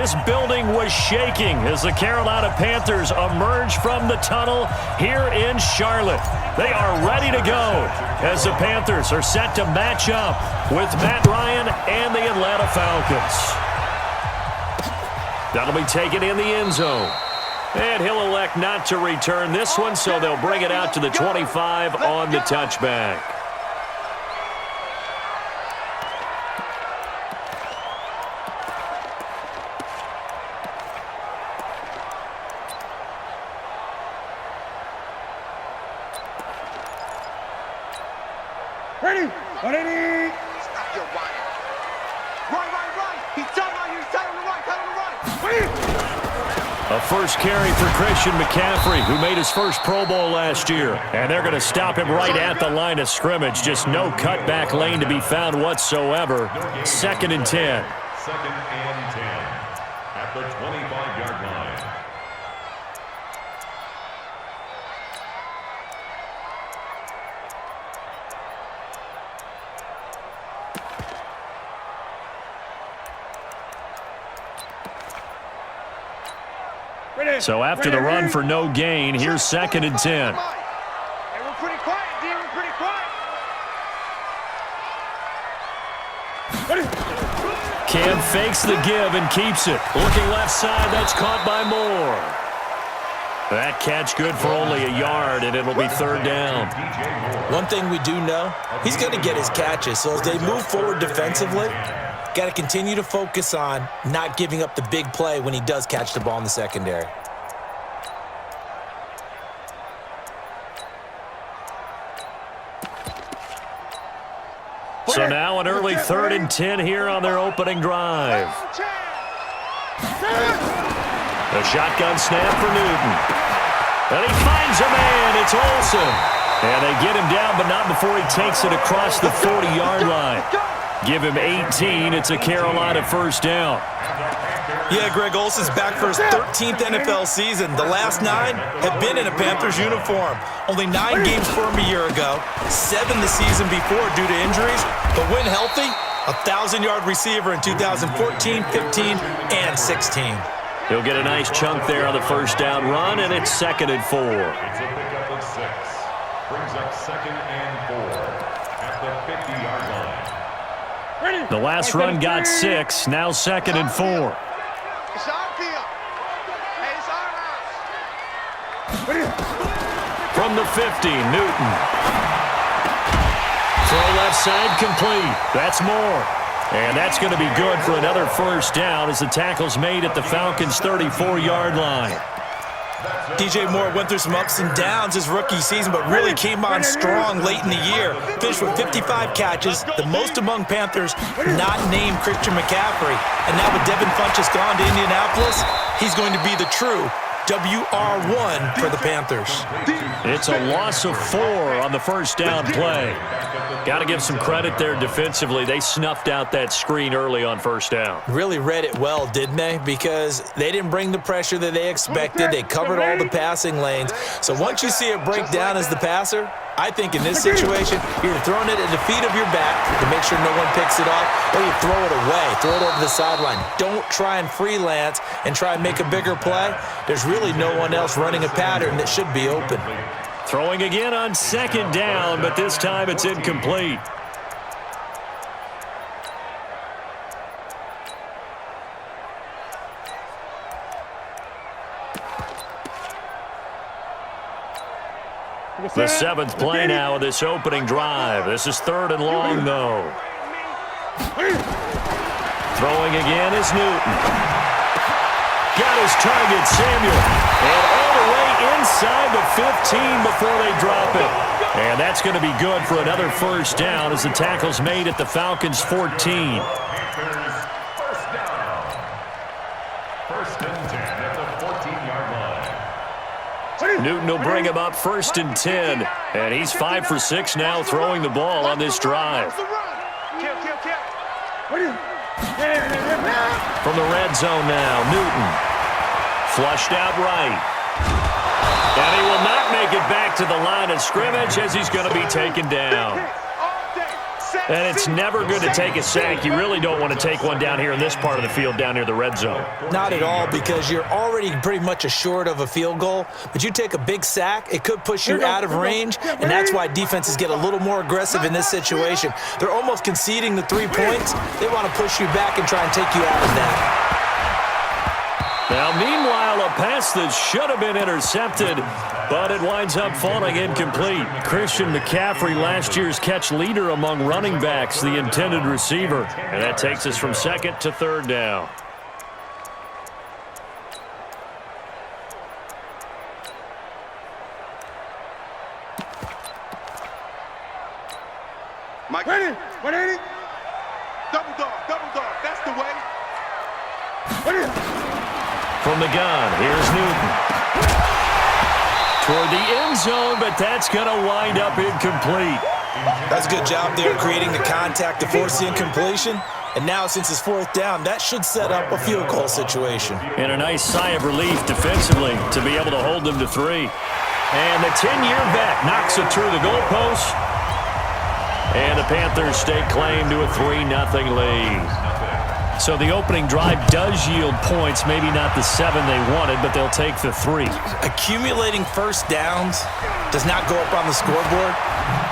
this building was shaking as the Carolina Panthers emerge from the tunnel here in Charlotte. They are ready to go as the Panthers are set to match up with Matt Ryan and the Atlanta Falcons. That'll be taken in the end zone. And he'll elect not to return this one, so they'll bring it out to the 25 on the touchback. Ready? Ready? Stop your whining. Right. He's telling on you. He's telling him to right. A first carry for Christian McCaffrey, who made his first Pro Bowl last year. And they're going to stop him right at the line of scrimmage. Just no cutback lane to be found whatsoever. 2nd and 10. 2nd and 10 at the 25-yard line. So after the run for no gain, here's 2nd and 10. Hey, we're pretty quiet, D. We're pretty quiet. Cam fakes the give and keeps it. Looking left side, that's caught by Moore. That catch good for only a yard, and it'll be 3rd down. One thing we do know, he's going to get his catches. So as they move forward defensively, got to continue to focus on not giving up the big play when he does catch the ball in the secondary. So now an early 3rd and 10 here on their opening drive. The shotgun snap for Newton. And he finds a man. It's Olsen. And they get him down, but not before he takes it across the 40-yard line. Give him 18. It's a Carolina first down. Yeah, Greg Olsen's back for his 13th NFL season. The last 9 have been in a Panthers uniform. Only 9 games for him a year ago, 7 the season before due to injuries. But when healthy, a 1,000-yard receiver in 2014, 15, and 16. He'll get a nice chunk there on the first down run, and it's 2nd and 4. It's a pickup of 6. Brings up 2nd and 4 at the 50-yard line. The last run got 6, now 2nd and 4. It's our deal. Hey, it's our house. From the 50, Newton. Throw left side complete. That's Moore. And that's going to be good for another first down as the tackle's made at the Falcons' 34-yard line. DJ Moore went through some ups and downs his rookie season, but really came on strong late in the year. Finished with 55 catches, the most among Panthers not named Christian McCaffrey. And now with Devin Funchess gone to Indianapolis, he's going to be the true WR1 for the Panthers. It's a loss of 4 on the first down play. Got to give some credit there defensively. They snuffed out that screen early on first down. Really read it well, didn't they? Because they didn't bring the pressure that they expected. They covered all the passing lanes. So once you see it break down as the passer, I think in this situation, you're throwing it at the feet of your back to make sure no one picks it off, or you throw it away, throw it over the sideline. Don't try and freelance and try and make a bigger play. There's really no one else running a pattern that should be open. Throwing again on 2nd down, but this time it's incomplete. The 7th play now of this opening drive. This is 3rd and long, though. Throwing again is Newton. Got his target, Samuel. And all the way inside the 15 before they drop it. And that's going to be good for another first down as the tackle's made at the Falcons' 14. First down. 1st and 10 at the 14-yard line. Newton will bring him up 1st and 10. And he's 5 for 6 now throwing the ball on this drive. From the red zone now, Newton. Flushed out right. And he will not make it back to the line of scrimmage as he's going to be taken down. And it's never good to take a sack. You really don't want to take one down here in this part of the field, down near the red zone. Not at all, because you're already pretty much assured of a field goal. But you take a big sack, it could push you out of range, and that's why defenses get a little more aggressive in this situation. They're almost conceding the 3 points. They want to push you back and try and take you out of that. Now, meanwhile, a pass that should have been intercepted, but it winds up falling incomplete. Christian McCaffrey, last year's catch leader among running backs, the intended receiver. And that takes us from second to third down. Mike. 180. Double dog. That's the way. From the gun, here's Newton. Toward the end zone, but that's going to wind up incomplete. That's a good job there creating the contact to force the incompletion. And now, since it's fourth down, that should set up a field goal situation. And a nice sigh of relief defensively to be able to hold them to 3. And the 10-year vet knocks it through the goalpost. And the Panthers stake claim to a 3-0 lead. So the opening drive does yield points, maybe not the 7 they wanted, but they'll take the 3. Accumulating first downs does not go up on the scoreboard,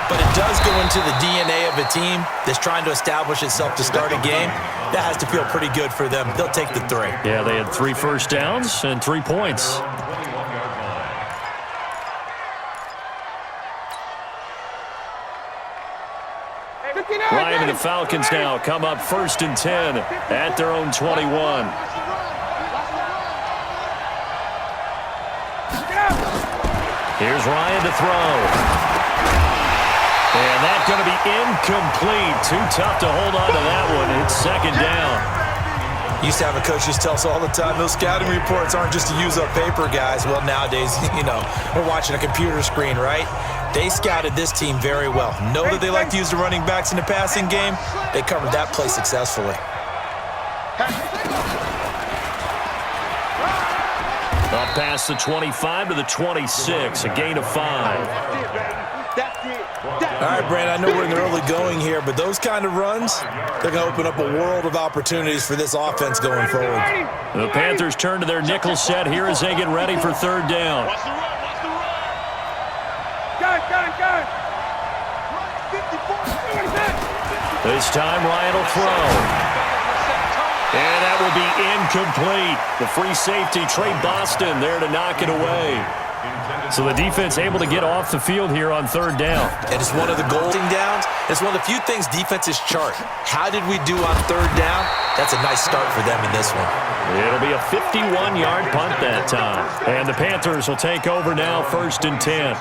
but it does go into the DNA of a team that's trying to establish itself to start a game. That has to feel pretty good for them. They'll take the 3. Yeah, they had 3 first downs and 3 points. Ryan and the Falcons now come up 1st and 10 at their own 21. Here's Ryan to throw. And that's going to be incomplete. Too tough to hold on to that one. It's 2nd down. Used to have a coach just tell us all the time, those scouting reports aren't just to use up paper, guys. Well, nowadays, we're watching a computer screen, right? They scouted this team very well. Know that they like to use the running backs in the passing game. They covered that play successfully. Up past the 25 to the 26, a gain of 5. All right, Brand, I know we're in the early going here, but those kind of runs, they're going to open up a world of opportunities for this offense going forward. The Panthers turn to their nickel set here as they get ready for 3rd down. This time, Ryan will throw. And that will be incomplete. The free safety, Trey Boston, there to knock it away. So the defense able to get off the field here on 3rd down. And it's one of the golden downs. It's one of the few things defenses chart. How did we do on 3rd down? That's a nice start for them in this one. It'll be a 51-yard punt that time. And the Panthers will take over now, 1st and 10.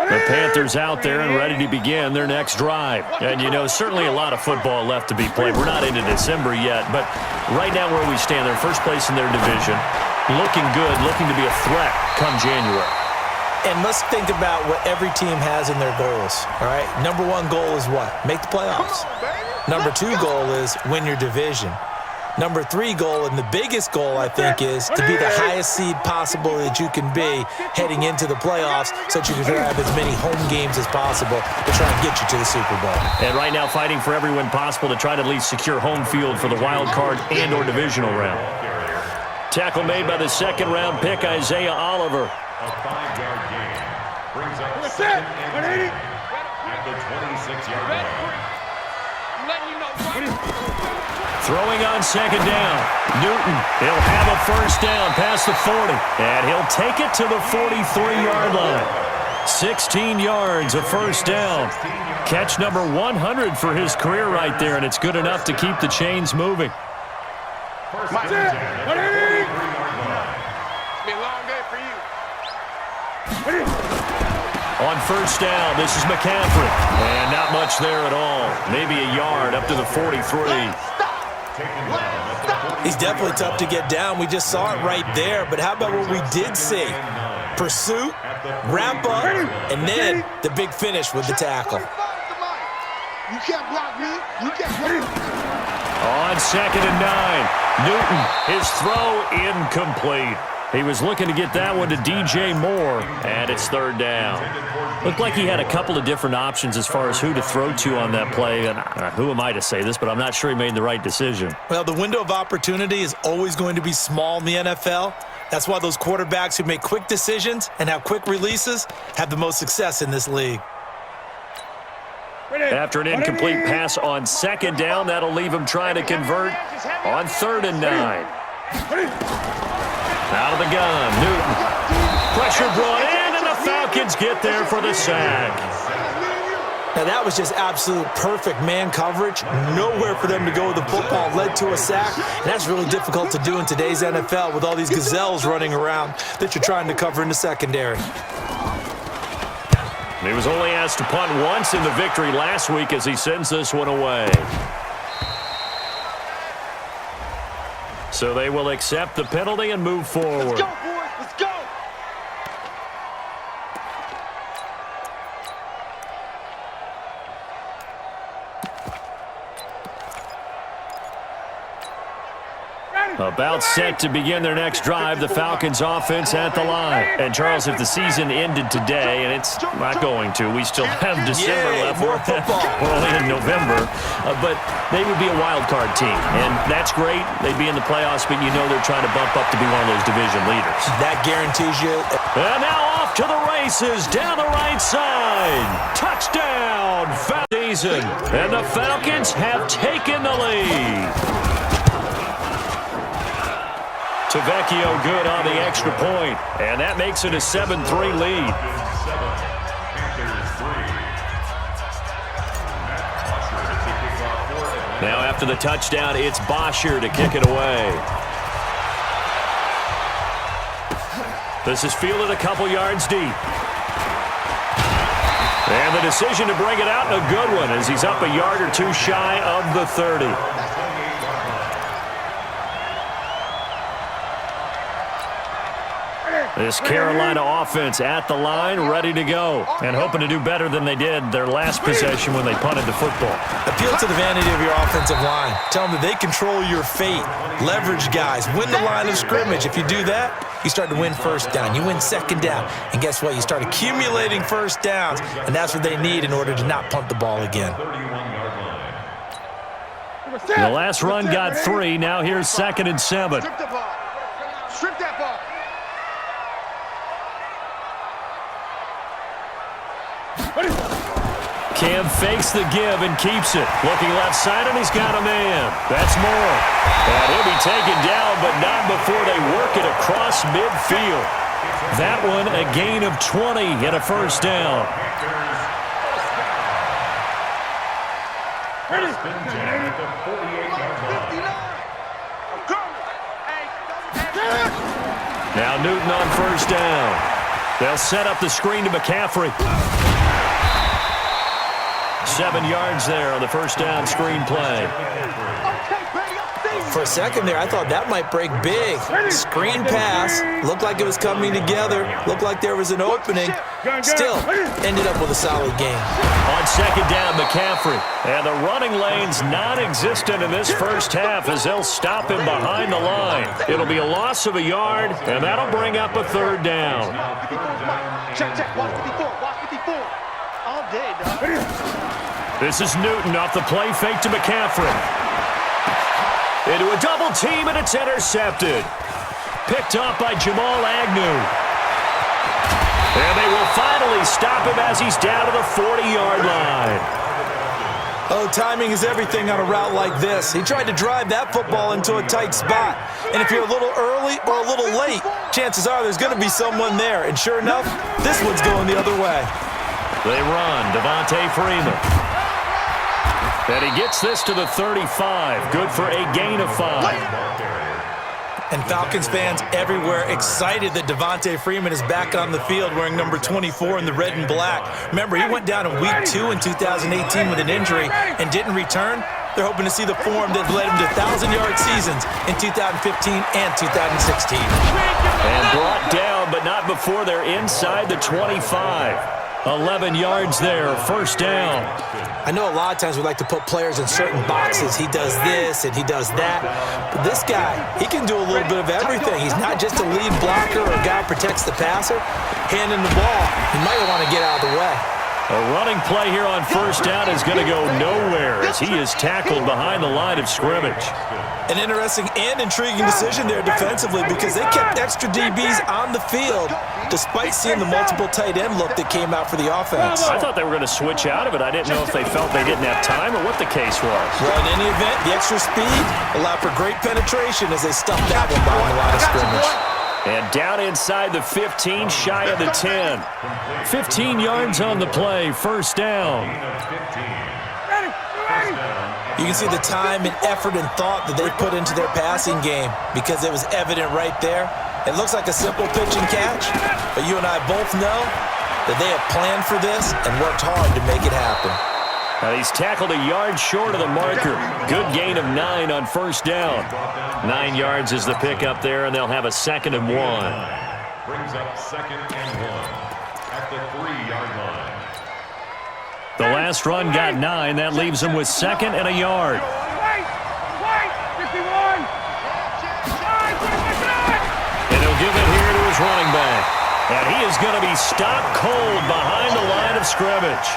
The Panthers out there and ready to begin their next drive. And, certainly a lot of football left to be played. We're not into December yet, but right now where we stand, they're first place in their division. Looking good, looking to be a threat come January. And let's think about what every team has in their goals, all right? Number 1 goal is what? Make the playoffs. Number 2 goal is win your division. Number 3 goal, and the biggest goal, I think, is to be the highest seed possible that you can be heading into the playoffs so that you can have as many home games as possible to try and get you to the Super Bowl. And right now fighting for every win possible to try to at least secure home field for the wild card and or divisional round. Tackle made by the 2nd-round pick, Isaiah Oliver. A 5-yard gain brings up 2nd and 10 at the 26-yard line. Throwing on 2nd down. Newton, he'll have a 1st down past the 40. And he'll take it to the 43-yard line. 16 yards, a 1st down. Catch number 100 for his career right there, and it's good enough to keep the chains moving. First and 10 at the 43-yard line. It's been a long day for you. On 1st down, this is McCaffrey. And not much there at all. Maybe a yard up to the 43. He's definitely tough to get down. We just saw it right there. But how about what we did see? Pursuit, wrap up, and then the big finish with the tackle. You can't block me. You can't block me. On 2nd and 9, Newton, his throw incomplete. He was looking to get that one to DJ Moore, and it's 3rd down. Looked like he had a couple of different options as far as who to throw to on that play, and who am I to say this, but I'm not sure he made the right decision. Well, the window of opportunity is always going to be small in the NFL. That's why those quarterbacks who make quick decisions and have quick releases have the most success in this league. After an incomplete pass on 2nd down, that'll leave him trying to convert on 3rd and 9. Out of the gun, Newton. Pressure brought in, and the Falcons get there for the sack. Now, that was just absolute perfect man coverage. Nowhere for them to go with the football. Led to a sack, and that's really difficult to do in today's NFL with all these gazelles running around that you're trying to cover in the secondary. He was only asked to punt once in the victory last week as he sends this one away. So they will accept the penalty and move forward. Let's go, boys. Let's go. About set to begin their next drive, the Falcons offense at the line. And Charles, if the season ended today, and it's not going to, we still have December left. More football. We're only in November, but they would be a wild card team, and that's great. They'd be in the playoffs, but you know they're trying to bump up to be one of those division leaders. That guarantees you. And now off to the races down the right side. Touchdown, season, and the Falcons have taken the lead. Tavecchio good on the extra point, and that makes it a 7-3 lead. Now after the touchdown, it's Bosher to kick it away. This is fielded a couple yards deep. And the decision to bring it out, a good one, as he's up a yard or two shy of the 30. This Carolina offense at the line, ready to go, and hoping to do better than they did their last possession when they punted the football. Appeal to the vanity of your offensive line. Tell them that they control your fate. Leverage guys. Win the line of scrimmage. If you do that, you start to win 1st down. You win 2nd down. And guess what? You start accumulating 1st downs, and that's what they need in order to not punt the ball again. The last run got 3. Now here's 2nd and 7. Strip the ball. Strip that ball. Cam fakes the give and keeps it. Looking left side, and he's got a man. That's Moore. And he'll be taken down, but not before they work it across midfield. That one a gain of 20 and a 1st down. Now Newton on 1st down. They'll set up the screen to McCaffrey. 7 yards there on the 1st down screen play. For a second there, I thought that might break big. Screen pass. Looked like it was coming together. Looked like there was an opening. Still, ended up with a solid game. On 2nd down, McCaffrey. And the running lane's non-existent in this first half as they'll stop him behind the line. It'll be a loss of a yard, and that'll bring up a 3rd down. Check, check. Watch 54. Watch 54. All day, dog. This is Newton off the play fake to McCaffrey. Into a double team, and it's intercepted. Picked up by Jamal Agnew. And they will finally stop him as he's down to the 40-yard line. Oh, timing is everything on a route like this. He tried to drive that football into a tight spot. And if you're a little early or a little late, chances are there's going to be someone there. And sure enough, this one's going the other way. They run. Devontae Freeman. And he gets this to the 35. Good for a gain of 5. And Falcons fans everywhere excited that Devontae Freeman is back on the field wearing number 24 in the red and black. Remember, he went down in week 2 in 2018 with an injury and didn't return. They're hoping to see the form that led him to 1,000-yard seasons in 2015 and 2016. And brought down, but not before they're inside the 25. 11 yards there, first down. I know a lot of times we like to put players in certain boxes. He does this and he does that. But this guy, he can do a little bit of everything. He's not just a lead blocker or a guy who protects the passer. Handing the ball, he might want to get out of the way. A running play here on first down is going to go nowhere as he is tackled behind the line of scrimmage. An interesting and intriguing decision there defensively because they kept extra DBs on the field despite seeing the multiple tight end look that came out for the offense. I thought they were going to switch out of it. I didn't know if they felt they didn't have time or what the case was. Well, in any event, the extra speed allowed for great penetration as they stuffed that one behind the line of scrimmage. And down inside the 15, shy of the 10. 15 yards on the play, first down. You can see the time and effort and thought that they put into their passing game because it was evident right there. It looks like a simple pitch and catch, but you and I both know that they have planned for this and worked hard to make it happen. He's tackled a yard short of the marker. Good gain of 9 on first down. 9 yards is the pickup there, and they'll have a 2nd and 1. Brings up 2nd and 1 at the 3-yard line. The last run got 9. That leaves him with 2nd and a yard. And he'll give it here to his running back. And he is going to be stopped cold behind the line of scrimmage.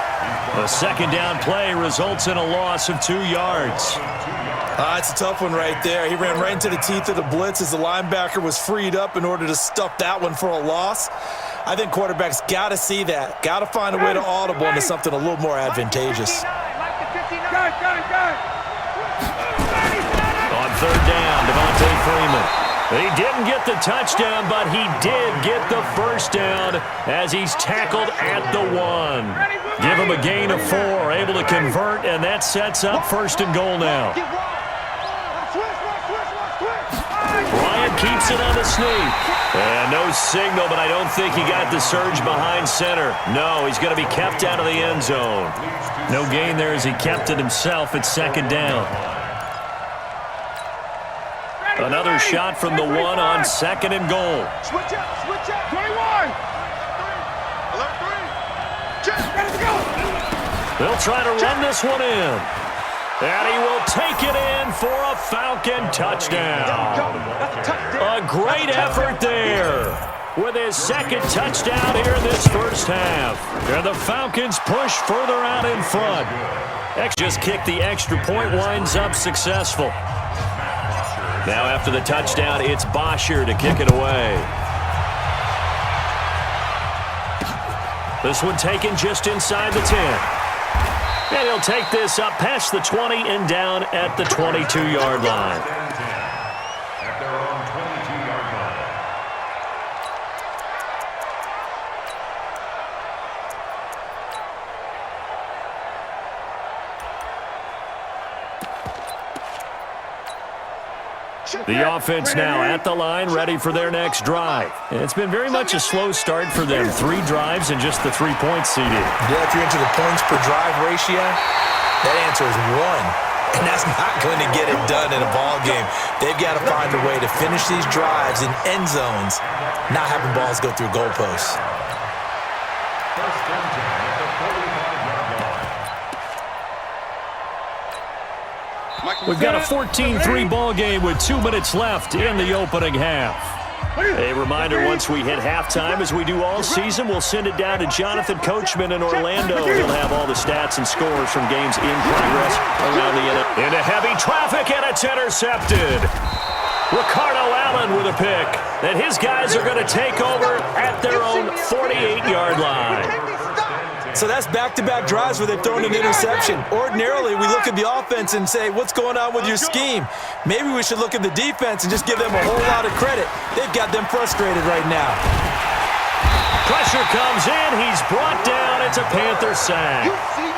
The 2nd down play results in a loss of 2 yards. It's a tough one right there. He ran right into the teeth of the blitz as the linebacker was freed up in order to stuff that one for a loss. I think quarterbacks got to see that. Got to find a way to audible into something a little more advantageous. On 3rd down, Devontae Freeman. He didn't get the touchdown, but he did get the first down as he's tackled at the 1. Give him a gain of 4, able to convert, and that sets up 1st and goal now. Bryant keeps it on the sneak. And no signal, but I don't think he got the surge behind center. No, he's going to be kept out of the end zone. No gain there as he kept it himself at 2nd down. Another shot from the 1 on 2nd and goal. Switch out, 21. Alert 3. Check, ready to go. They'll try to run this one in. And he will take it in for a Falcon touchdown. A great effort there with his 2nd touchdown here in this first half. And the Falcons push further out in front. Just kicked the extra point, winds up successful. Now after the touchdown, it's Bosher to kick it away. This one taken just inside the 10. And he'll take this up past the 20 and down at the 22-yard line. At their own 22-yard line. The offense now at the line, ready for their next drive. It's been very much a slow start for them. 3 drives and just the 3 points seeded. Yeah, if you're into the points per drive ratio, that answer is 1. And that's not going to get it done in a ball game. They've got to find a way to finish these drives in end zones, not having balls go through goalposts. First and 10 at the 45-yard line. We've got a 14-3 ball game with 2 minutes left in the opening half. A reminder, once we hit halftime, as we do all season, we'll send it down to Jonathan Coachman in Orlando. He'll have all the stats and scores from games in progress around the NFL. Into heavy traffic, and it's intercepted. Ricardo Allen with a pick. And his guys are going to take over at their own 48-yard line. So that's back-to-back drives where they've thrown an interception. Ordinarily, we look at the offense and say, what's going on with your scheme? Maybe we should look at the defense and just give them a whole lot of credit. They've got them frustrated right now. Pressure comes in. He's brought down. It's a Panther sack.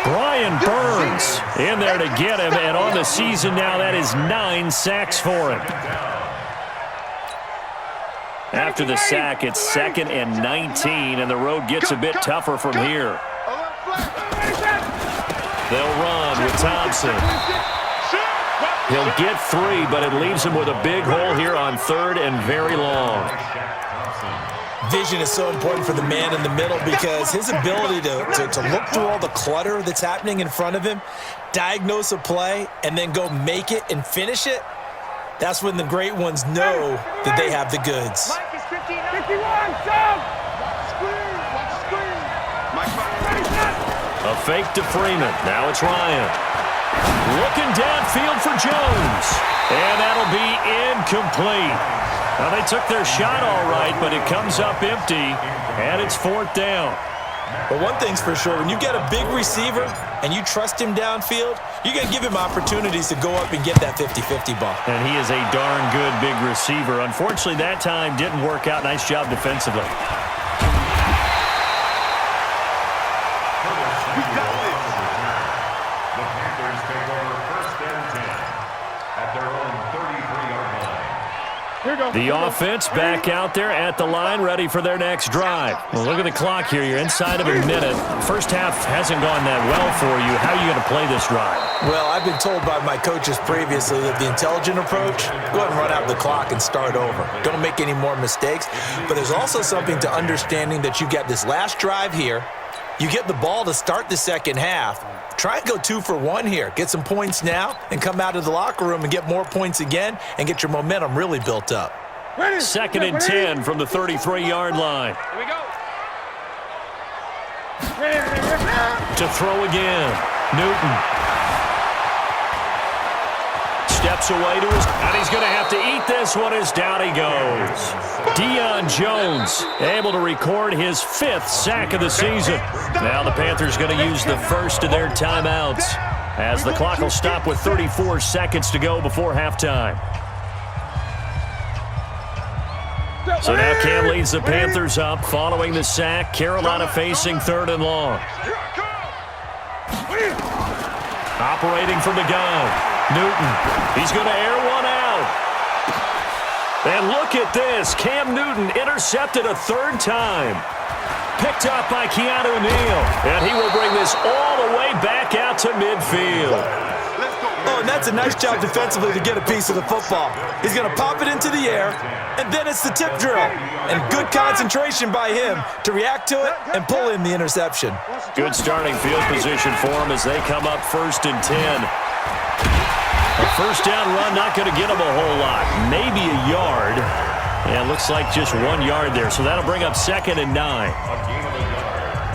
Brian Burns in there to get him. And on the season now, that is 9 sacks for him. After the sack, it's 2nd and 19, and the road gets a bit tougher from here. They'll run with Thompson. He'll get 3, but it leaves him with a big hole here on 3rd and very long. Vision is so important for the man in the middle because his ability to look through all the clutter that's happening in front of him, diagnose a play, and then go make it and finish it, that's when the great ones know that they have the goods. Mike is 51, Sam! Watch screen! A fake to Freeman. Now it's Ryan. Looking downfield for Jones. And that'll be incomplete. Now, they took their shot all right, but it comes up empty, and it's 4th down. But one thing's for sure, when you get a big receiver and you trust him downfield, you're going to give him opportunities to go up and get that 50-50 ball. And he is a darn good big receiver. Unfortunately, that time didn't work out. Nice job defensively. The Panthers take over 1st and 10 at their own 33-yard line. The offense back out there at the line, ready for their next drive. Well, look at the clock here. You're inside of a minute. First half hasn't gone that well for you. How are you going to play this drive? Well, I've been told by my coaches previously that the intelligent approach, go ahead and run out the clock and start over. Don't make any more mistakes. But there's also something to understanding that you get this last drive here. You get the ball to start the second half. Try and go 2 for 1 here. Get some points now and come out of the locker room and get more points again and get your momentum really built up. 2nd and 10 from the 33-yard line. Here we go. To throw again. Newton. Steps away to his, and he's going to have to eat this one as down he goes. Deion Jones able to record his 5th sack of the season. Now the Panthers going to use the first of their timeouts as the clock will stop with 34 seconds to go before halftime. So now Cam leads the Panthers up following the sack. Carolina facing 3rd and long. Operating from the gun. Newton, he's going to air one out. And look at this. Cam Newton intercepted a 3rd time. Picked up by Keanu Neal. And he will bring this all the way back out to midfield. Oh, and that's a nice job defensively to get a piece of the football. He's going to pop it into the air, and then it's the tip drill. And good concentration by him to react to it and pull in the interception. Good starting field position for him as they come up 1st and 10. A 1st down run, not going to get him a whole lot. Maybe a yard. And it looks like just 1 yard there. So that'll bring up 2nd and 9.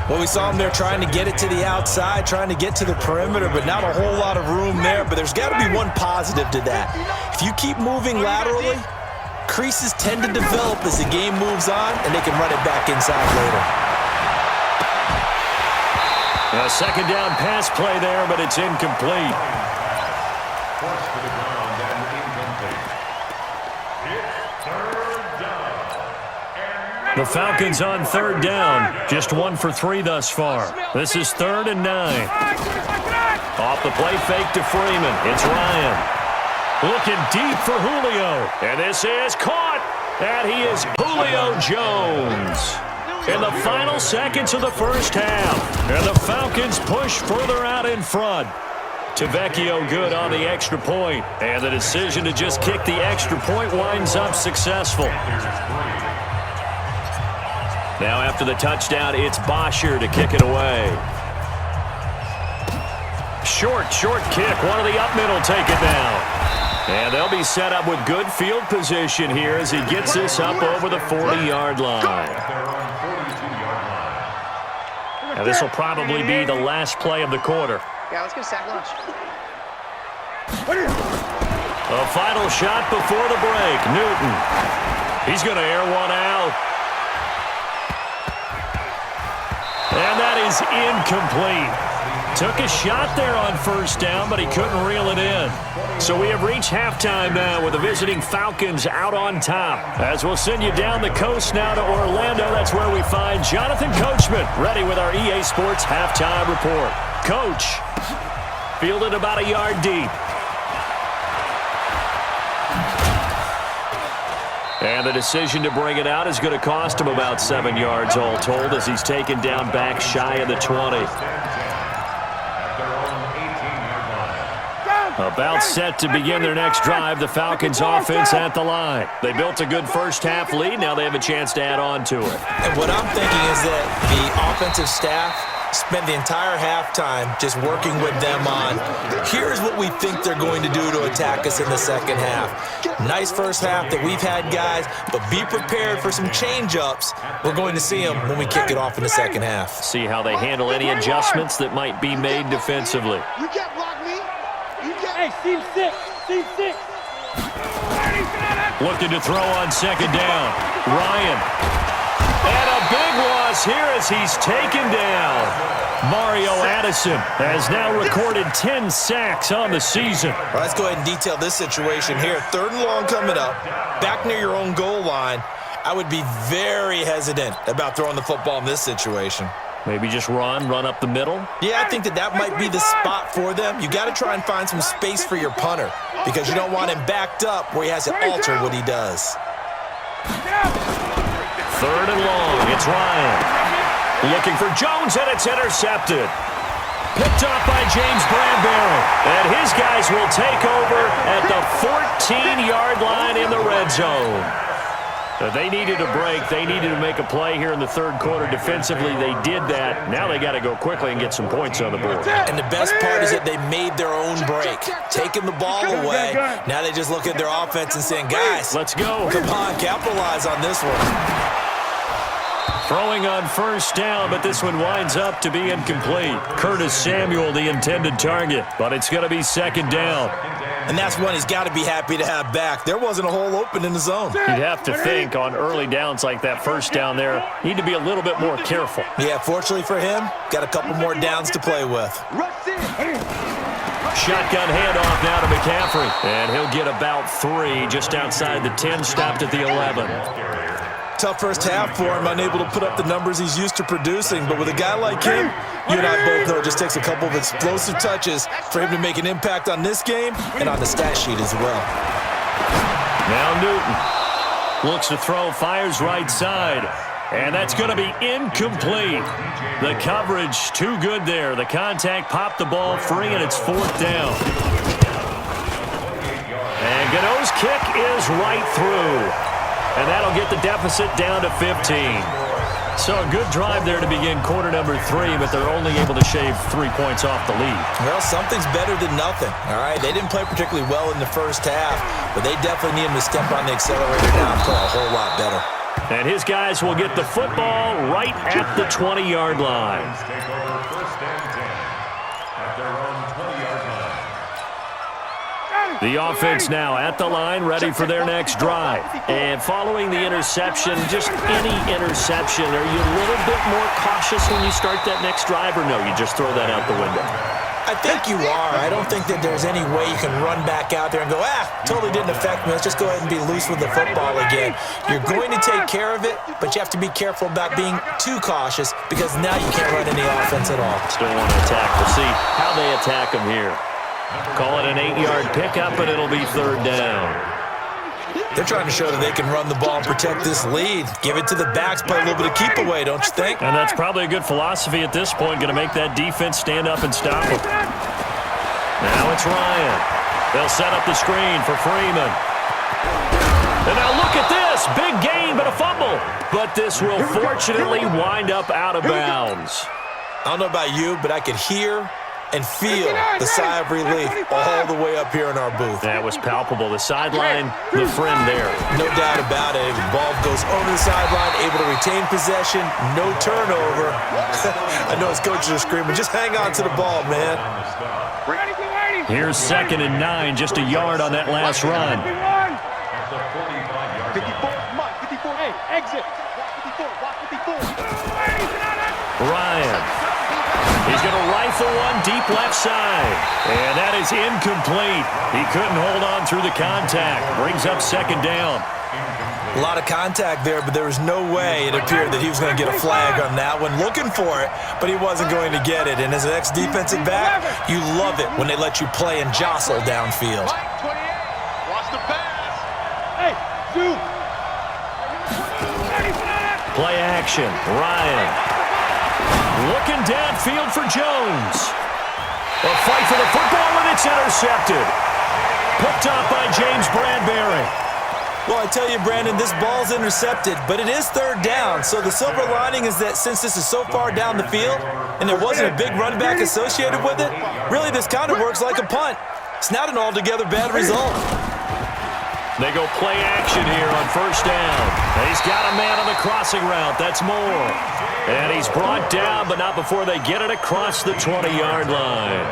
Well, we saw him there trying to get it to the outside, trying to get to the perimeter, but not a whole lot of room there. But there's got to be one positive to that. If you keep moving laterally, creases tend to develop as the game moves on, and they can run it back inside later. A 2nd down pass play there, but it's incomplete. Forced to the ground and incomplete. It's 3rd down. The Falcons on 3rd down. Just 1 for 3 thus far. This is 3rd and 9. Off the play fake to Freeman. It's Ryan. Looking deep for Julio. And this is caught. And he is Julio Jones. In the final seconds of the first half. And the Falcons push further out in front. Tavecchio good on the extra point. And the decision to just kick the extra point winds up successful. Now after the touchdown, it's Bosher to kick it away. Short kick. One of the up middle take it down. And they'll be set up with good field position here as he gets this up over the 40-yard line. Now this will probably be the last play of the quarter. Yeah, let's get a sack lunch. A final shot before the break. Newton. He's going to air one out. And that is incomplete. Took a shot there on 1st down, but he couldn't reel it in. So we have reached halftime now with the visiting Falcons out on top. As we'll send you down the coast now to Orlando, that's where we find Jonathan Coachman, ready with our EA Sports halftime report. Coach, fielded about a yard deep. And the decision to bring it out is going to cost him about 7 yards all told as he's taken down back shy of the 20. About set to begin their next drive, the Falcons offense at the line. They built a good first-half lead. Now they have a chance to add on to it. And what I'm thinking is that the offensive staff spent the entire halftime just working with them on, here's what we think they're going to do to attack us in the second half. Nice first half that we've had, guys, but be prepared for some change-ups. We're going to see them when we kick it off in the second half. See how they handle any adjustments that might be made defensively. You can't block me. You can't. Hey, team six. Team six. Looking to throw on second down. Ryan. And a big loss here as he's taken down. Mario Addison has now recorded 10 sacks on the season. Well, let's go ahead and detail this situation here. 3rd and long coming up, back near your own goal line. I would be very hesitant about throwing the football in this situation. Maybe just run up the middle. Yeah, I think that might be the spot for them. You got to try and find some space for your punter because you don't want him backed up where he has to alter what he does. 3rd and long, it's Ryan. Looking for Jones, and it's intercepted. Picked up by James Bradbury. And his guys will take over at the 14-yard line in the red zone. They needed a break. They needed to make a play here in the 3rd quarter. Defensively, they did that. Now they got to go quickly and get some points on the board. And the best part is that they made their own break, taking the ball away. Now they just look at their offense and saying, guys, let's go. Come on, capitalize on this one. Throwing on first down, but this one winds up to be incomplete. Curtis Samuel, the intended target, but it's going to be 2nd down. And that's one he's got to be happy to have back. There wasn't a hole open in the zone. You'd have to think on early downs like that first down there, need to be a little bit more careful. Yeah, fortunately for him, got a couple more downs to play with. Shotgun handoff now to McCaffrey. And he'll get about 3 just outside the 10, stopped at the 11. Tough first half for him, unable to put up the numbers he's used to producing. But with a guy like him, you and I both know it just takes a couple of explosive touches for him to make an impact on this game and on the stat sheet as well. Now Newton looks to throw, fires right side. And that's going to be incomplete. The coverage too good there. The contact popped the ball free, and it's 4th down. And Gano's kick is right through. And that'll get the deficit down to 15. So a good drive there to begin quarter number 3, but they're only able to shave 3 points off the lead. Well, something's better than nothing, all right? They didn't play particularly well in the first half, but they definitely need him to step on the accelerator now and play a whole lot better. And his guys will get the football right at the 20-yard line. Take over 1st and 10 at their own 20-yard line. The offense now at the line, ready for their next drive. And following the interception, just any interception, are you a little bit more cautious when you start that next drive, or no, you just throw that out the window? I think you are. I don't think that there's any way you can run back out there and go, totally didn't affect me. Let's just go ahead and be loose with the football again. You're going to take care of it, but you have to be careful about being too cautious because now you can't run any offense at all. Still want to attack. We'll see how they attack them here. Call it an 8-yard pickup, and it'll be 3rd down. They're trying to show that they can run the ball and protect this lead. Give it to the backs, play a little bit of keep away, don't you think? And that's probably a good philosophy at this point, going to make that defense stand up and stop them. Now it's Ryan. They'll set up the screen for Freeman. And now look at this. Big gain, but a fumble. But this will fortunately wind up out of bounds. I don't know about you, but I could hear and feel the sigh of relief all the way up here in our booth. That was palpable. The sideline, the friend there. No doubt about it. The ball goes over the sideline, able to retain possession, no turnover. I know his coaches are screaming, just hang on to the ball, man. Here's 2nd and 9, just a yard on that last run. 54, Mike, 54. Hey, exit. Walk 54. Ryan. He's going to rifle one deep left side. And that is incomplete. He couldn't hold on through the contact. Brings up 2nd down. A lot of contact there, but there was no way it appeared that he was going to get a flag on that one. Looking for it, but he wasn't going to get it. And as an ex-defensive back, you love it when they let you play and jostle downfield. Watch the pass. Hey, Zoom. Play action. Ryan. Looking downfield for Jones. A fight for the football, and it's intercepted. Picked off by James Bradbury. Well, I tell you, Brandon, this ball's intercepted, but it is third down. So the silver lining is that since this is so far down the field and there wasn't a big run back associated with it, really this kind of works like a punt. It's not an altogether bad result. They go play action here on first down. He's got a man on the crossing route. That's Moore. And he's brought down, but not before they get it across the 20-yard line.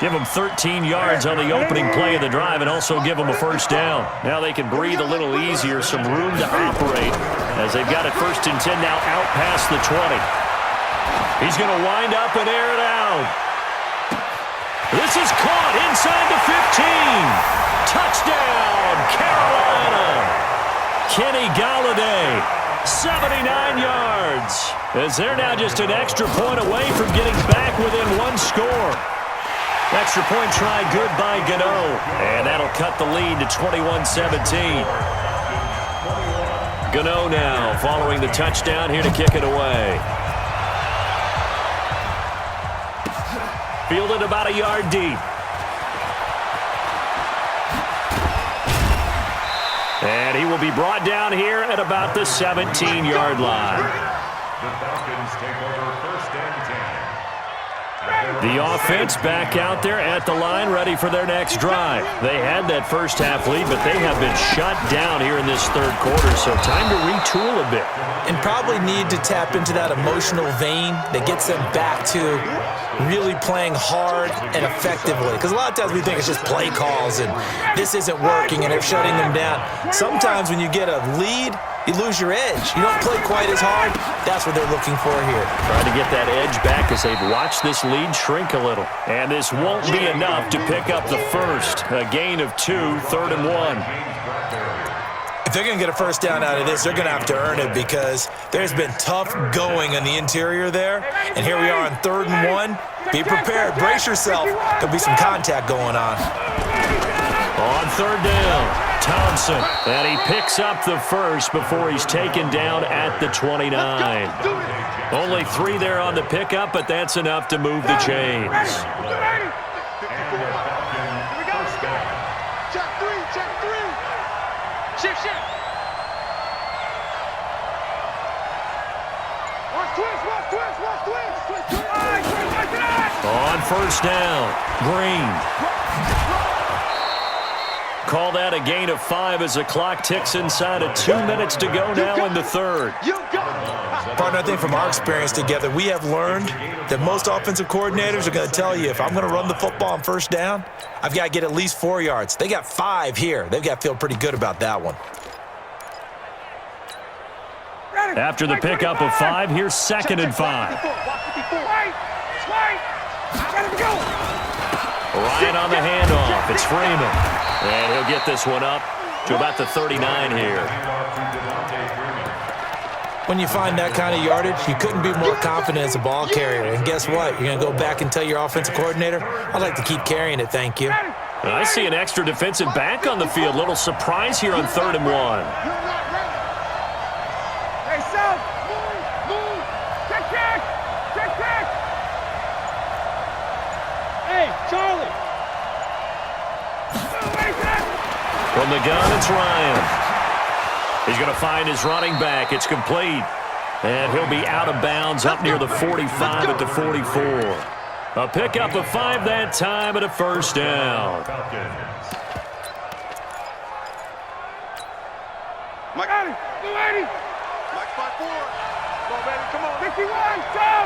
Give them 13 yards on the opening play of the drive and also give them a first down. Now they can breathe a little easier, some room to operate as they've got it first and 10 now out past the 20. He's going to wind up and air it out. This is caught inside the 15. Touchdown, Carolina. Kenny Galladay, 79 yards. As they're now just an extra point away from getting back within one score. Extra point try good by Gano. And that'll cut the lead to 21-17. Gano now following the touchdown here to kick it away. Fielded about a yard deep. And he will be brought down here at about the 17-yard line. The Falcons take over first and 10. The offense back out there at the line, ready for their next drive. They had that first half lead, but they have been shut down here in this third quarter, so time to retool a bit. And probably need to tap into that emotional vein that gets them back to really playing hard and effectively. Because a lot of times we think it's just play calls and this isn't working and they're shutting them down. Sometimes when you get a lead, you lose your edge. You don't play quite as hard. That's what they're looking for here. Trying to get that edge back as they've watched this lead shrink a little. And this won't be enough to pick up the first. A gain of 2, 3rd and 1. If they're going to get a first down out of this, they're going to have to earn it because there's been tough going on the interior there. And here we are on 3rd and 1. Be prepared. Brace yourself. There'll be some contact going on. On 3rd down, Thompson. And he picks up the first before he's taken down at the 29. Only 3 there on the pickup, but that's enough to move the chains. Shift. Watch twist. On first down, Green. Call that a gain of 5 as the clock ticks inside of 2 minutes to go now in the third. Partner, I think from our experience together, we have learned that most offensive coordinators are going to tell you, if I'm going to run the football on first down, I've got to get at least 4 yards. They got 5 here. They've got to feel pretty good about that one. After the pickup of 5, here's 2nd and 5. Ryan on the handoff. It's Freeman. And he'll get this one up to about the 39 here. When you find that kind of yardage, you couldn't be more confident as a ball carrier. And guess what? You're going to go back and tell your offensive coordinator, I'd like to keep carrying it, thank you. I see an extra defensive back on the field. Little surprise here on 3rd and 1. Charlie! From the gun, it's Ryan. He's going to find his running back. It's complete. And he'll be out of bounds up near the 45 at the 44. A pickup of 5 that time and a first down. Mike, Mike 5-4. Come on, baby, come on. 51, Tom!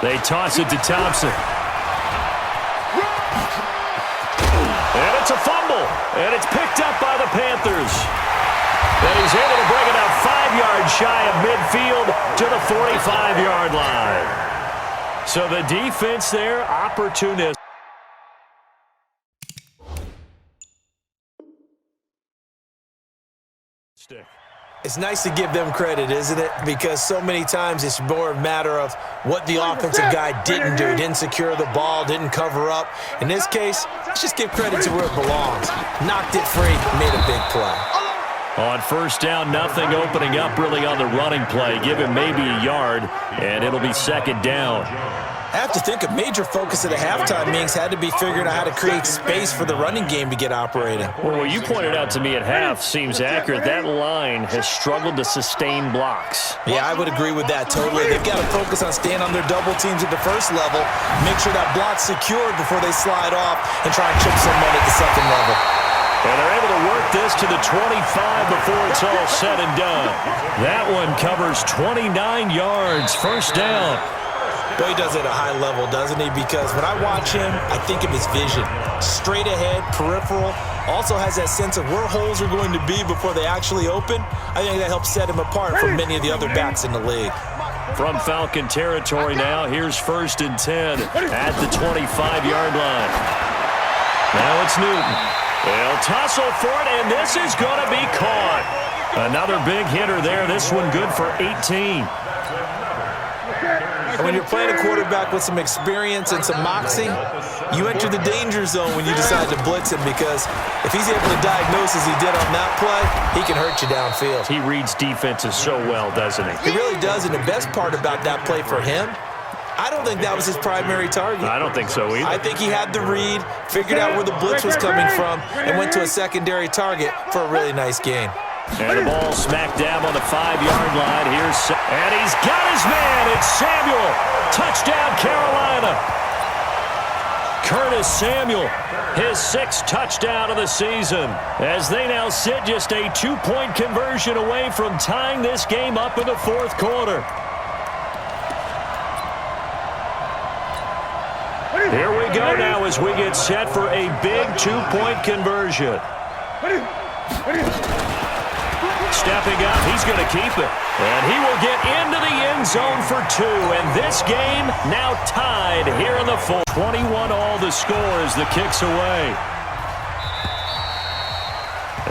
They toss it to Thompson. And it's a fumble, and it's picked up by the Panthers. And he's able to bring it up 5 yards shy of midfield to the 45-yard line. So the defense there, opportunistic. It's nice to give them credit, isn't it? Because so many times it's more a matter of what the offensive guy didn't do. Didn't secure the ball, didn't cover up. In this case, let's just give credit to where it belongs. Knocked it free, made a big play. On first down, nothing opening up really on the running play. Give him maybe a yard, and it'll be 2nd down. I have to think a major focus of the halftime meetings had to be figuring out how to create space for the running game to get operating. Well, what you pointed out to me at half seems accurate. That line has struggled to sustain blocks. Yeah, I would agree with that totally. They've got to focus on staying on their double teams at the first level, make sure that block's secured before they slide off and try and chip someone at the second level. And they're able to work this to the 25 before it's all said and done. That one covers 29 yards, first down. Boy, he does it at a high level, doesn't he? Because when I watch him, I think of his vision. Straight ahead, peripheral. Also has that sense of where holes are going to be before they actually open. I think that helps set him apart from many of the other backs in the league. From Falcon territory now, here's 1st and 10 at the 25-yard line. Now it's Newton. They'll tussle for it, and this is going to be caught. Another big hitter there. This one good for 18. And when you're playing a quarterback with some experience and some moxie, you enter the danger zone when you decide to blitz him, because if he's able to diagnose as he did on that play, he can hurt you downfield. He reads defenses so well, doesn't he? He really does, and the best part about that play for him, I don't think that was his primary target. I don't think so either. I think he had the read, figured out where the blitz was coming from, and went to a secondary target for a really nice gain. And the ball smack dab on the 5-yard line. And he's got his man. It's Samuel. Touchdown, Carolina. Curtis Samuel, his 6th touchdown of the season, as they now sit just a 2-point conversion away from tying this game up in the 4th quarter. Here we go now as we get set for a big 2-point conversion. Stepping up, he's going to keep it. And he will get into the end zone for 2. And this game now tied here in the 4th. 21 all the score as the kick's away.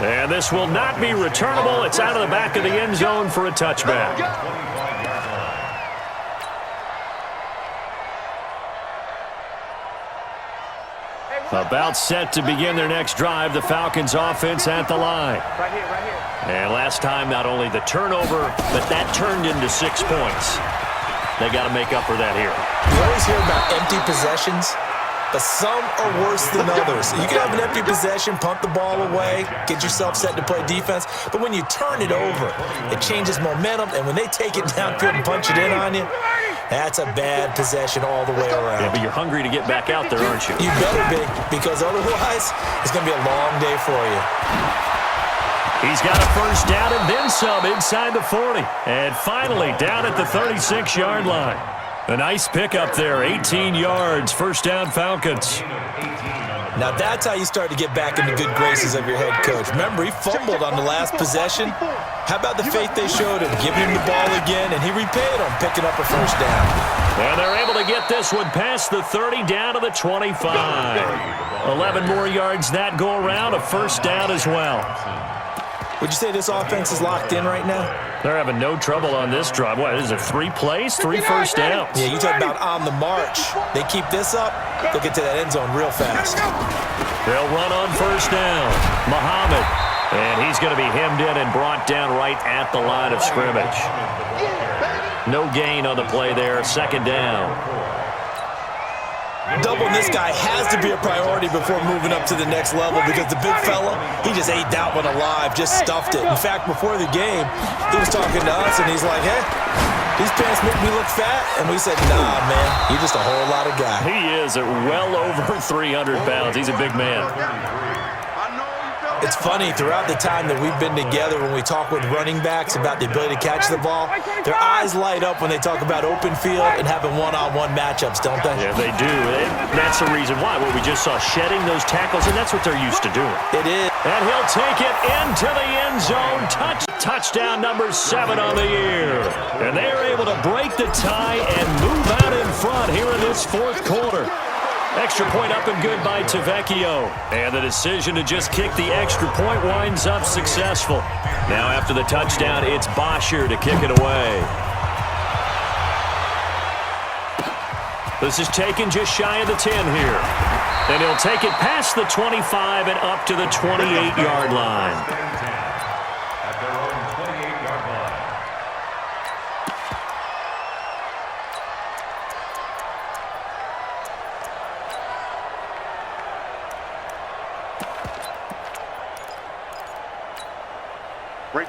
And this will not be returnable. It's out of the back of the end zone for a touchback. About set to begin their next drive, the Falcons offense at the line. Right here, right here. And last time, not only the turnover, but that turned into 6 points. They got to make up for that here. You always hear about empty possessions, but some are worse than others. You can have an empty possession, punt the ball away, get yourself set to play defense, but when you turn it over, it changes momentum, and when they take it downfield and punch it in on you, that's a bad possession all the way around. Yeah, but you're hungry to get back out there, aren't you? You better be, because otherwise, it's going to be a long day for you. He's got a first down and then some inside the 40. And finally, down at the 36-yard line. A nice pickup there, 18 yards, first down Falcons. Now that's how you start to get back into good graces of your head coach. Remember, he fumbled on the last possession. How about the faith they showed him, giving him the ball again, and he repaid him, picking up a first down. And they're able to get this one past the 30 down to the 25. 11 more yards that go around, a first down as well. Would you say this offense is locked in right now? They're having no trouble on this drive. What, is it 3 plays, 3 first downs? Yeah, you talk about on the march. They keep this up, they'll get to that end zone real fast. They'll run on first down. Muhammad. And he's going to be hemmed in and brought down right at the line of scrimmage. No gain on the play there, second down. Doubling this guy has to be a priority before moving up to the next level, because the big fella, he just ate that one alive, just stuffed it. In fact, before the game, he was talking to us, and he's like, hey, these pants make me look fat. And we said, nah, man, you're just a whole lot of guy. He is at well over 300 pounds. He's a big man. It's funny, throughout the time that we've been together, when we talk with running backs about the ability to catch the ball, their eyes light up when they talk about open field and having one-on-one matchups, don't they? Yeah, they do. That's the reason why. Well, we just saw shedding those tackles, and that's what they're used to doing. It is. And he'll take it into the end zone. Touchdown number 7 on the year. And they are able to break the tie and move out in front here in this 4th quarter. Extra point up and good by Tavecchio. And the decision to just kick the extra point winds up successful. Now after the touchdown, it's Bosher to kick it away. This is taken just shy of the 10 here. And he'll take it past the 25 and up to the 28-yard line. At their own 28-yard line.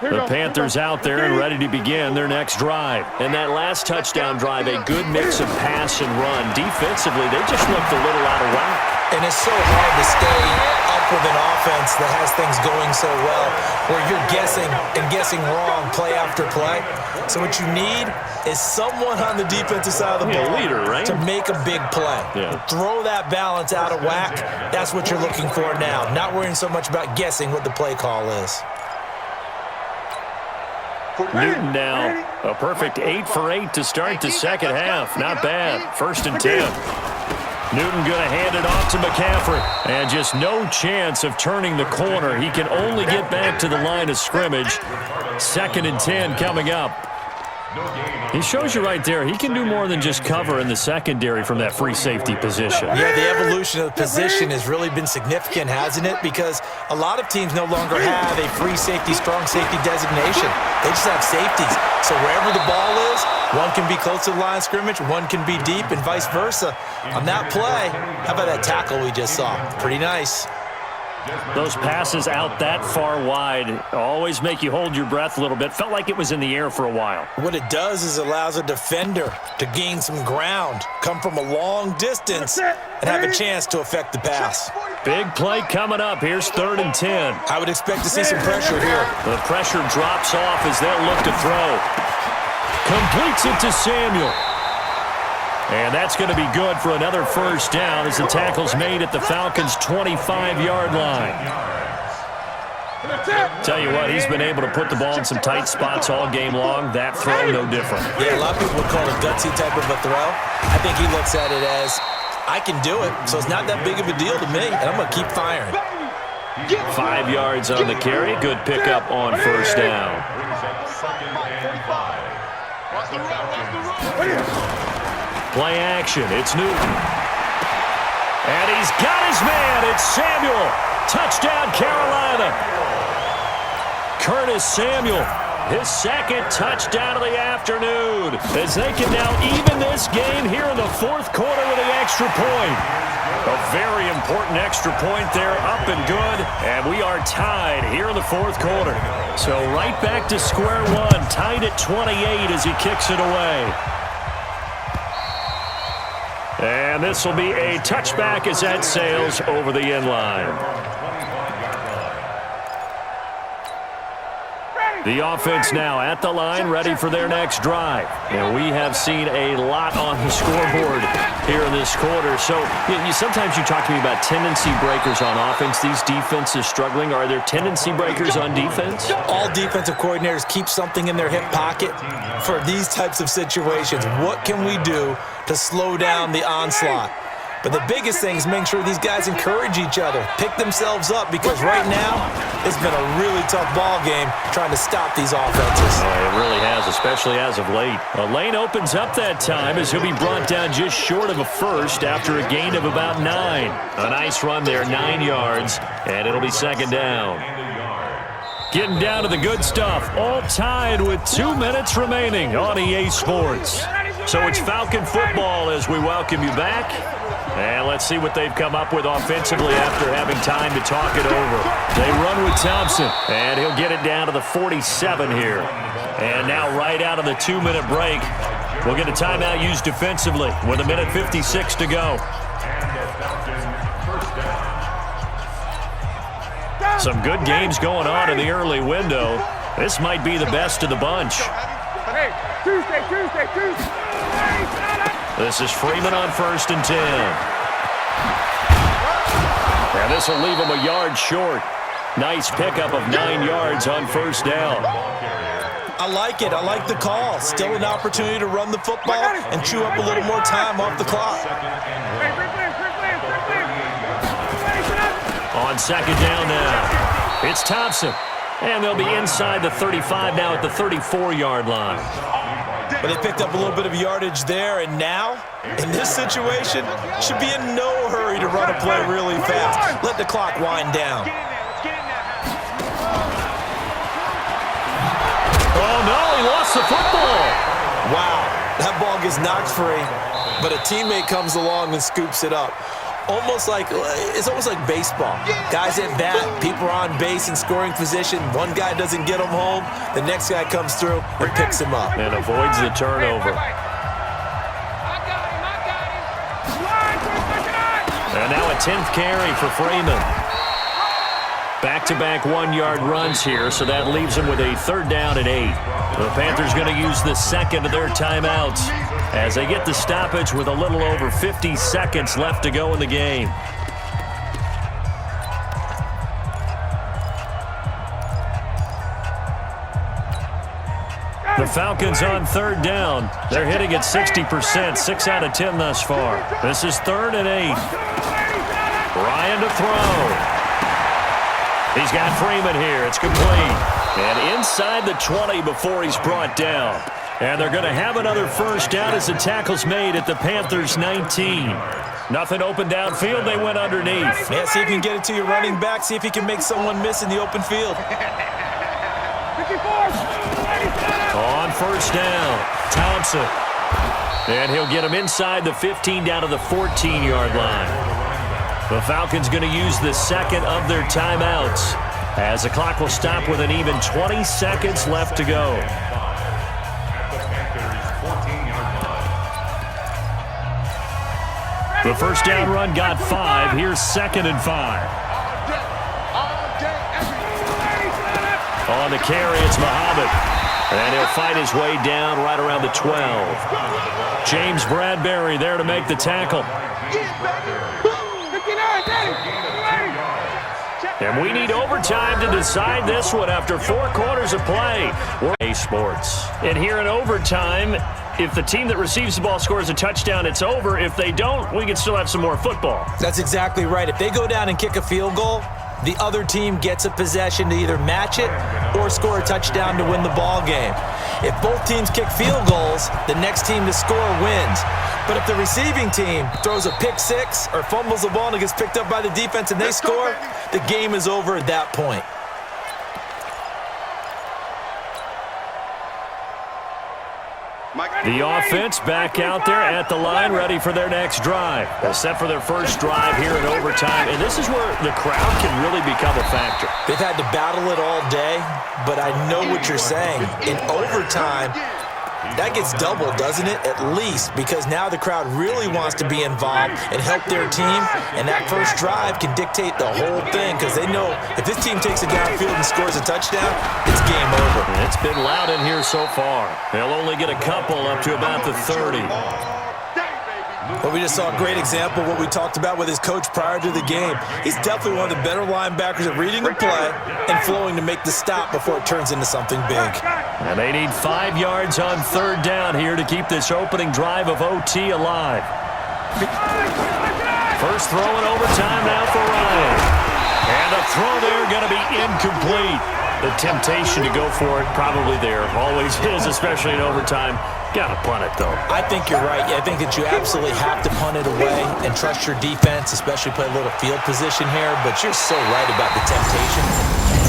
The Panthers out there and ready to begin their next drive. And that last touchdown drive, a good mix of pass and run. Defensively, they just looked a little out of whack. And it's so hard to stay up with an offense that has things going so well, where you're guessing and guessing wrong play after play. So what you need is someone on the defensive side of the ball leader, right? to make a big play. Yeah. Throw that balance out of whack. That's what you're looking for now. Not worrying so much about guessing what the play call is. Newton now, a perfect 8 for 8 to start the second half. Not bad. 1st and 10. Newton going to hand it off to McCaffrey. And just no chance of turning the corner. He can only get back to the line of scrimmage. 2nd and 10 coming up. He shows you right there, he can do more than just cover in the secondary from that free safety position. Yeah, the evolution of the position has really been significant, hasn't it? Because a lot of teams no longer have a free safety, strong safety designation. They just have safeties. So wherever the ball is, one can be close to the line of scrimmage, one can be deep, and vice versa. On that play, how about that tackle we just saw? Pretty nice. Those passes out that far wide always make you hold your breath a little bit. Felt like it was in the air for a while. What it does is allows a defender to gain some ground, come from a long distance, and have a chance to affect the pass. Big play coming up. Here's 3rd and 10. I would expect to see some pressure here. The pressure drops off as they'll look to throw. Completes it to Samuel. And that's going to be good for another 1st down as the tackle's made at the Falcons' 25-yard line. Tell you what, he's been able to put the ball in some tight spots all game long. That throw, no different. Yeah, a lot of people would call it a gutsy type of a throw. I think he looks at it as, I can do it, so it's not that big of a deal to me, and I'm going to keep firing. 5 yards on the carry. Good pickup on 1st down. Play action. It's Newton. And he's got his man. It's Samuel. Touchdown, Carolina. Curtis Samuel, his 2nd touchdown of the afternoon, as they can now even this game here in the 4th quarter with the extra point. A very important extra point there, up and good, and we are tied here in the 4th quarter. So right back to square one, tied at 28 as he kicks it away. And this will be a touchback as that sails over the end line. The offense now at the line, ready for their next drive. And we have seen a lot on the scoreboard here in this quarter. So sometimes you talk to me about tendency breakers on offense. These defenses struggling. Are there tendency breakers on defense? All defensive coordinators keep something in their hip pocket for these types of situations. What can we do to slow down the onslaught? But the biggest thing is making sure these guys encourage each other, pick themselves up, because right now it's been a really tough ball game trying to stop these offenses. It really has, especially as of late. A lane opens up that time as he'll be brought down just short of a 1st after a gain of about 9. A nice run there, 9 yards, and it'll be 2nd down. Getting down to the good stuff, all tied with 2 minutes remaining on EA Sports. So it's Falcon football as we welcome you back. And let's see what they've come up with offensively after having time to talk it over. They run with Thompson, and he'll get it down to the 47 here. And now right out of the 2-minute break, we'll get a timeout used defensively with 1:56 to go. Some good games going on in the early window. This might be the best of the bunch. Hey, Tuesday. This is Freeman on 1st and 10. And this will leave him a yard short. Nice pickup of 9 yards on 1st down. I like it. I like the call. Still an opportunity to run the football and chew up a little more time off the clock. On 2nd down now, it's Thompson. And they'll be inside the 35 now at the 34-yard line. But they picked up a little bit of yardage there, and now, in this situation, should be in no hurry to run a play really fast. Let the clock wind down. Oh, no, he lost the football. Wow, that ball gets knocked free, but a teammate comes along and scoops it up. almost like baseball. Guys at bat, people are on base in scoring position. One guy doesn't get him home, the next guy comes through and picks him up. And avoids the turnover. And now a 10th carry for Freeman. Back-to-back one-yard runs here, so that leaves them with a 3rd down and 8. The Panthers going to use the second of their timeouts as they get the stoppage with a little over 50 seconds left to go in the game. The Falcons on 3rd down. They're hitting at 60%, 6 out of 10 thus far. This is 3rd and 8. Ryan to throw. He's got Freeman here. It's complete. And inside the 20 before he's brought down. And they're going to have another 1st down as the tackle's made at the Panthers' 19. Nothing open downfield. They went underneath. Yeah, see if you can get it to your running back. See if you can make someone miss in the open field. On 1st down, Thompson. And he'll get him inside the 15 down to the 14-yard line. The Falcons going to use the second of their timeouts as the clock will stop with an even 20 seconds left to go. The 1st down run got 5. Here's 2nd and 5. On the carry, it's Muhammad. And he'll fight his way down right around the 12. James Bradbury there to make the tackle. And we need overtime to decide this one after 4 quarters of play. We're A Sports. And here in overtime, if the team that receives the ball scores a touchdown, it's over. If they don't, we can still have some more football. That's exactly right. If they go down and kick a field goal, the other team gets a possession to either match it or score a touchdown to win the ball game. If both teams kick field goals, the next team to score wins. But if the receiving team throws a pick 6 or fumbles the ball and it gets picked up by the defense and they score, the game is over at that point. The offense back out there at the line, ready for their next drive. They're set for their first drive here in overtime, and this is where the crowd can really become a factor. They've had to battle it all day, but I know what you're saying. In overtime, that gets doubled, doesn't it? At least, because now the crowd really wants to be involved and help their team, and that first drive can dictate the whole thing because they know if this team takes it downfield and scores a touchdown, it's game over. It's been loud in here so far. They'll only get a couple up to about the 30. But we just saw a great example of what we talked about with his coach prior to the game. He's definitely one of the better linebackers at reading the play and flowing to make the stop before it turns into something big. And they need 5 yards on 3rd down here to keep this opening drive of OT alive. First throw in overtime now for Ryan. And the throw there going to be incomplete. The temptation to go for it probably there. Always is, especially in overtime. Got to punt it, though. I think you're right. I think that you absolutely have to punt it away and trust your defense, especially play a little field position here. But you're so right about the temptation.